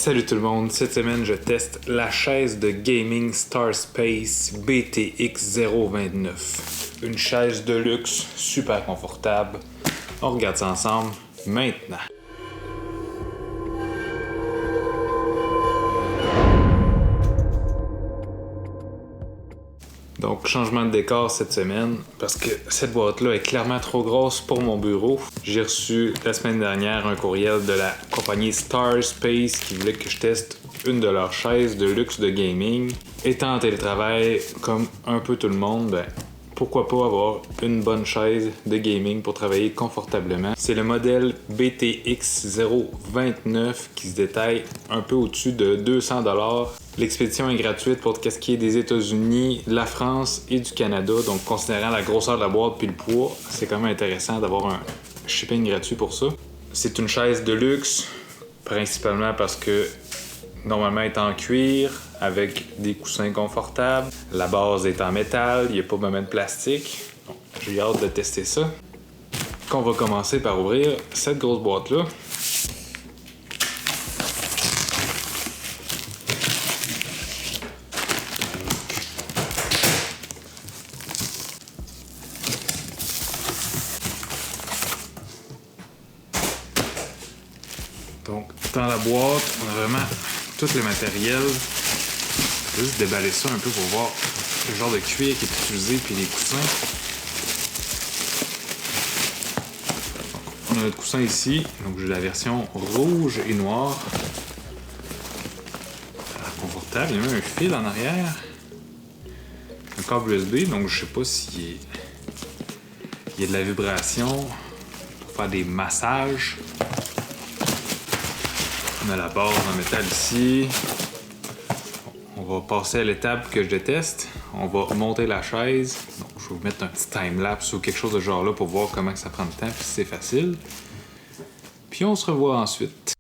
Salut tout le monde, cette semaine je teste la chaise de gaming Starspace BTX 029. Une chaise de luxe, super confortable. On regarde ça ensemble maintenant. Donc, changement de décor cette semaine, parce que cette boîte-là est clairement trop grosse pour mon bureau. J'ai reçu la semaine dernière un courriel de la compagnie Starspace qui voulait que je teste une de leurs chaises de luxe de gaming. Étant en télétravail, comme un peu tout le monde, pourquoi pas avoir une bonne chaise de gaming pour travailler confortablement. C'est le modèle BTX 029 qui se détaille un peu au-dessus de 200$. L'expédition est gratuite pour ce qui est des États-Unis, de la France et du Canada. Donc, considérant la grosseur de la boîte puis le poids, c'est quand même intéressant d'avoir un shipping gratuit pour ça. C'est une chaise de luxe, principalement parce que normalement elle est en cuir avec des coussins confortables. La base est en métal, il n'y a pas vraiment de plastique. Bon, j'ai hâte de tester ça. On va commencer par ouvrir cette grosse boîte-là. Donc, dans la boîte, on a vraiment tout le matériel. Je vais juste déballer ça un peu pour voir le genre de cuir qui est utilisé puis les coussins. On a notre coussin ici, donc j'ai la version rouge et noire. Confortable, il y a même un fil en arrière. Un câble USB, donc je sais pas s'il y a de la vibration pour faire des massages. On a la base en métal ici. On va passer à l'étape que je déteste. On va monter la chaise. Donc, je vais vous mettre un petit time-lapse ou quelque chose de genre là pour voir comment ça prend le temps puis si c'est facile. Puis on se revoit ensuite.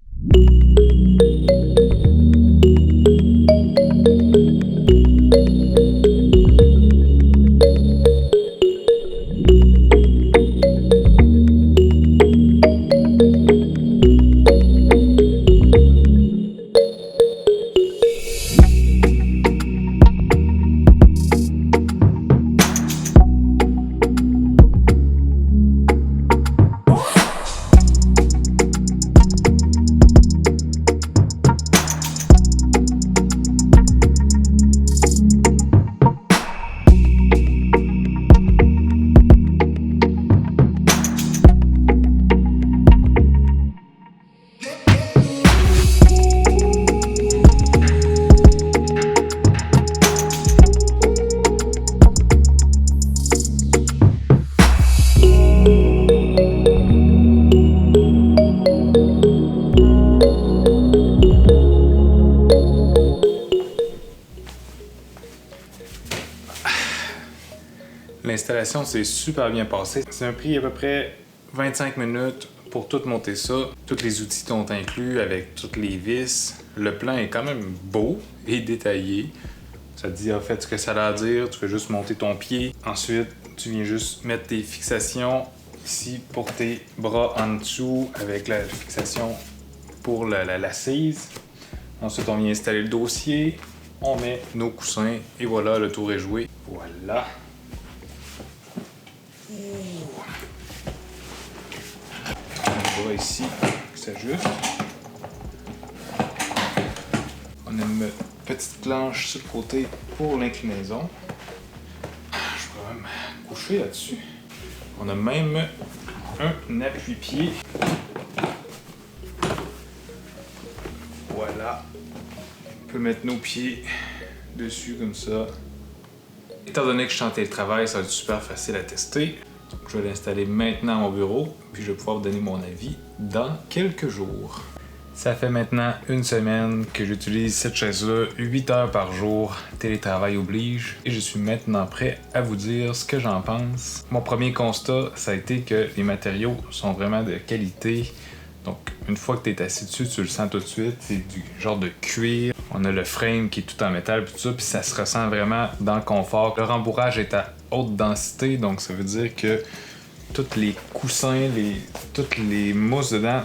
L'installation s'est super bien passée. C'est un prix à peu près 25 minutes pour tout monter ça. Tous les outils sont inclus avec toutes les vis. Le plan est quand même beau et détaillé. Ça te dit en fait ce que ça a à dire. Tu fais juste monter ton pied. Ensuite, tu viens juste mettre tes fixations ici pour tes bras en dessous avec la fixation pour l'assise. Ensuite, on vient installer le dossier. On met nos coussins et voilà, le tour est joué. Voilà. On voit ici que ça s'ajuste. On a une petite planche sur le côté pour l'inclinaison. Je peux même coucher là-dessus. On a même un appui-pied. Voilà. On peut mettre nos pieds dessus comme ça. Étant donné que je suis en télétravail, ça va être super facile à tester. Donc, je vais l'installer maintenant à mon bureau, puis je vais pouvoir vous donner mon avis dans quelques jours. Ça fait maintenant une semaine que j'utilise cette chaise-là 8 heures par jour, télétravail oblige, et je suis maintenant prêt à vous dire ce que j'en pense. Mon premier constat, ça a été que les matériaux sont vraiment de qualité. Donc, une fois que tu es assis dessus, tu le sens tout de suite. C'est du genre de cuir. On a le frame qui est tout en métal, puis tout ça, puis ça se ressent vraiment dans le confort. Le rembourrage est à haute densité, donc ça veut dire que tous les coussins, toutes les mousses dedans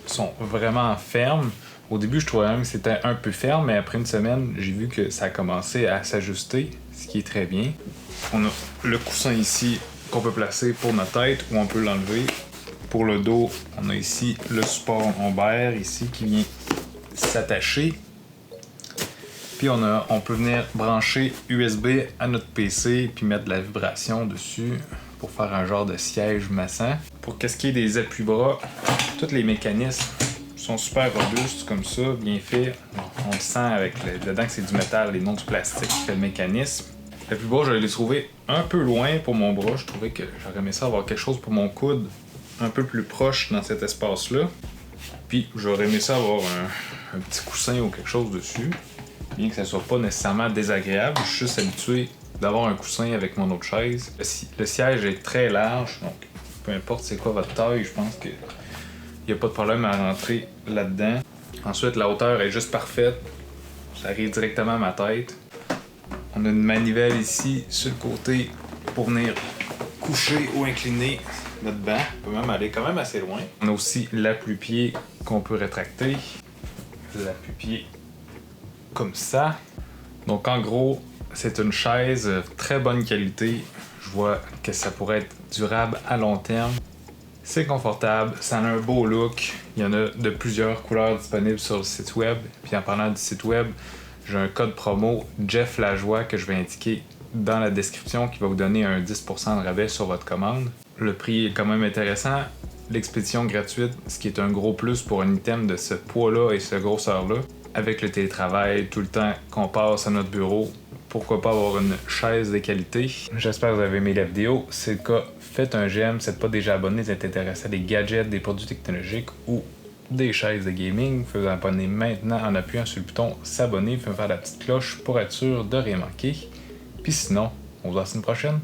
sont vraiment fermes. Au début, je trouvais même que c'était un peu ferme, mais après une semaine, j'ai vu que ça a commencé à s'ajuster, ce qui est très bien. On a le coussin ici qu'on peut placer pour notre tête ou on peut l'enlever. Pour le dos, on a ici le support lombaire ici qui vient s'attacher. Puis on peut venir brancher USB à notre PC puis mettre de la vibration dessus pour faire un genre de siège massant. Pour qu'est-ce qui est des appuis-bras, tous les mécanismes sont super robustes comme ça, bien faits. On le sent avec dedans que c'est du métal et non du plastique qui fait le mécanisme. L'appuie-bras, je l'ai trouvé un peu loin pour mon bras. Je trouvais que j'aurais aimé ça avoir quelque chose pour mon coude un peu plus proche dans cet espace-là. Puis j'aurais aimé ça avoir un petit coussin ou quelque chose dessus. Bien que ça soit pas nécessairement désagréable, je suis juste habitué d'avoir un coussin avec mon autre chaise. Le siège est très large, donc peu importe c'est quoi votre taille, je pense qu'il n'y a pas de problème à rentrer là-dedans. Ensuite, la hauteur est juste parfaite. Ça arrive directement à ma tête. On a une manivelle ici sur le côté pour venir coucher ou incliner notre banc. On peut même aller quand même assez loin. On a aussi l'appui-pied qu'on peut rétracter. L'appui-pied comme ça. Donc en gros, c'est une chaise très bonne qualité. Je vois que ça pourrait être durable à long terme. C'est confortable, ça a un beau look. Il y en a de plusieurs couleurs disponibles sur le site web. Puis en parlant du site web, j'ai un code promo Jeff Lajoie que je vais indiquer dans la description qui va vous donner un 10% de rabais sur votre commande. Le prix est quand même intéressant. L'expédition gratuite, ce qui est un gros plus pour un item de ce poids-là et cette grosseur-là. Avec le télétravail, tout le temps qu'on passe à notre bureau, pourquoi pas avoir une chaise de qualité. J'espère que vous avez aimé la vidéo. Si c'est le cas, faites un j'aime. Si vous n'êtes pas déjà abonné, vous êtes intéressé à des gadgets, des produits technologiques ou des chaises de gaming, vous pouvez vous abonner maintenant en appuyant sur le bouton s'abonner, puis faire la petite cloche pour être sûr de rien manquer. Puis sinon, on se voit la semaine prochaine.